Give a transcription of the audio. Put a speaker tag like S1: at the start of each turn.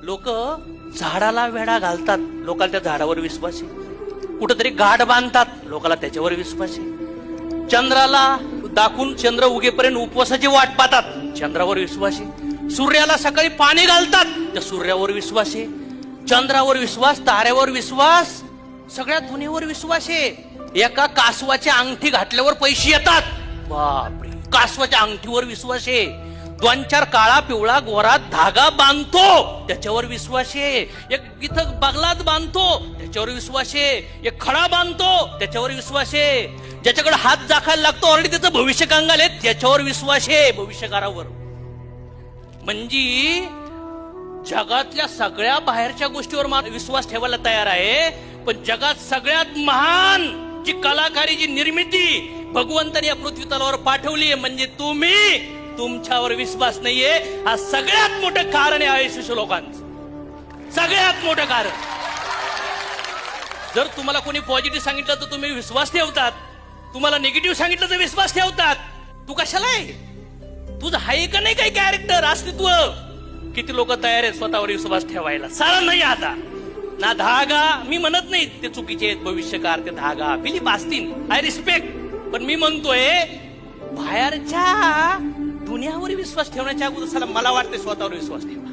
S1: लोक झाडाला वेढा घालतात, लोकांना त्या झाडावर विश्वास आहे. कुठेतरी गाठ बांधतात, लोकांना त्याच्यावर विश्वास आहे. चंद्राला दाखवून चंद्र उगेपर्यंत उपवासाची वाट पाहतात, चंद्रावर विश्वास आहे. सूर्याला सकाळी पाणी घालतात, त्या सूर्यावर विश्वास आहे. चंद्रावर विश्वास, ताऱ्यावर विश्वास, सगळ्या दुनियेवर विश्वास आहे. एका कासवाची अंगठी घातल्यावर पैसे येतात, बापरे, कासवाच्या अंगठीवर विश्वास आहे. 2-4 काळा पिवळा गोरा धागा बांधतो, त्याच्यावर विश्वास आहे. एक इथं बगलात बांधतो, त्याच्यावर विश्वास आहे. एक खडा बांधतो, त्याच्यावर विश्वास आहे. ज्याच्याकडे हात दाखायला लागतो ऑलरेडी त्याचं भविष्य कंगाल आहे, त्याच्यावर विश्वास आहे, भविष्यकारावर. म्हणजे जगातल्या सगळ्या बाहेरच्या गोष्टीवर विश्वास ठेवायला तयार आहे, पण जगात सगळ्यात महान जी कलाकारी, जी निर्मिती भगवंताने या पृथ्वी तलावर पाठवली आहे, म्हणजे तुम्ही, तुमच्यावर विश्वास नाहीये. हा सगळ्यात मोठं कारण आहे शिशु लोकांचं, सगळ्यात मोठं कारण. जर तुम्हाला कोणी पॉझिटिव्ह सांगितलं तर तुम्ही विश्वास ठेवतात, तुम्हाला निगेटिव्ह सांगितलं तर विश्वास ठेवतात. तू कशाला आहे? तुझं आहे का नाही काही कॅरेक्टर, अस्तित्व? किती लोक तयार आहेत स्वतःवर विश्वास ठेवायला? सारा नाही आता ना धागा. मी म्हणत नाही ते चुकीचे आहेत भविष्यकार, ते धागा बिलीफ असतील, आय रिस्पेक्ट, पण मी म्हणतोय बाहेरच्या दुनियावर विश्वास ठेवण्याच्या अगोदर मला वाटतं स्वतःवर विश्वास ठेवा.